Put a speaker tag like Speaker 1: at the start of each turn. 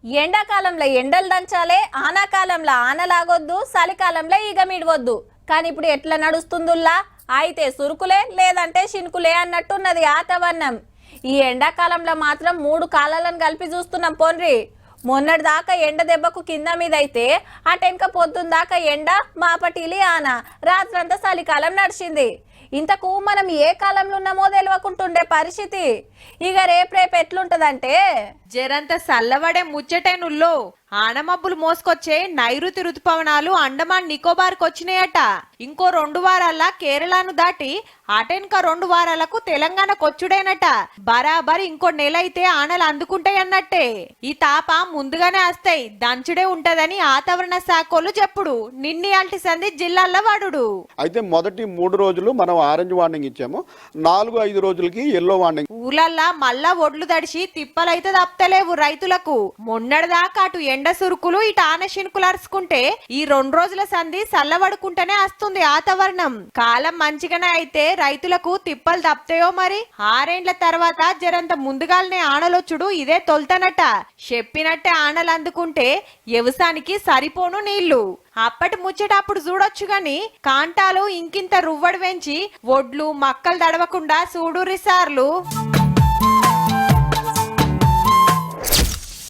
Speaker 1: ఎండాకాలంలో ఎండలు దంచాలే, ఆనాకాలంలో ఆనలాగొద్దు, చలికాలంలో ఈగ మిడవద్దు. కానీ ఇప్పుడు ఎట్లా నడుస్తుందిల్లా? అయితే సురుకులే లేదంటే శినుకులే అన్నట్టున్నది వాతావరణం. ఈ ఎండాకాలంలో మాత్రం 3 కాలాలను కలిపి చూస్తున్నాం పోన్రి. మొన్నటి దాకా ఎండ దెబ్బకు కింద మీద అయితే అటెనక పొద్దున్న దాకా ఎండ, మాపటిలి ఆన, రాత్రంతా చలికాలం నడిచింది. ఇంతకు మనం ఏ కాలంలో ఉన్నామో తెలియకుంటుండే పరిస్థితి. ఇక రేపు ఎట్లుంటదంటే
Speaker 2: జరంత సల్లవడే ముచ్చటేనుల్లో ఆనమబ్బులు మోసుకొచ్చే నైరుతి రుతుపవనాలు అండమాన్ నికోబార్కి వచ్చినాయట. ఇంకో 2 వారాల కేరళను దాటి అటెన్క 2 వారాలకు తెలంగాణకు వచ్చుడేనట. బరాబర్ ఇంకో నెల అయితే ఆనలు అందుకుంటాయన్నట్టే. ఈ తాప ముందుగానే వస్తాయి, దంచుడే ఉంటదని వాతావరణ శాఖలు చెప్పుడు. నిన్ని అల్టి సంది జిల్లాల్లో వాడు.
Speaker 3: అయితే మొదటి 3 రోజులు మనం ఆరెంజ్ వార్నింగ్ ఇచ్చాము, 4-5 రోజులకి ఎల్లో వార్నింగ్.
Speaker 2: ఊళ్ళల్లా మళ్ళా ఒడ్లు తడిసి తిప్పలైతే తప్పలేవు రైతులకు. మొన్నటిదాకా అటు ఎండ సురుకులు ఇటు ఆన శినుకులు అరుచుకుంటే ఈ 2 రోజుల సంధి చల్లబడుకుంటేనే వస్తుంది వాతావరణం. కాలం మంచిగానే అయితే రైతులకు తిప్పలు తప్పుతాయో మరి. 6 ఏండ్ల తర్వాత జరంత ముందుగానే ఆనలొచ్చుడు ఇదే తొలతనట. చెప్పినట్టే ఆనలు అందుకుంటే వ్యవసాయానికి సరిపోను నీళ్లు. అప్పటి ముచ్చట అప్పుడు చూడొచ్చు గాని కాంటాలు ఇంకింత రువ్వడి వెంచి ఒడ్లు మక్కలు తడవకుండా చూడురి సార్లు.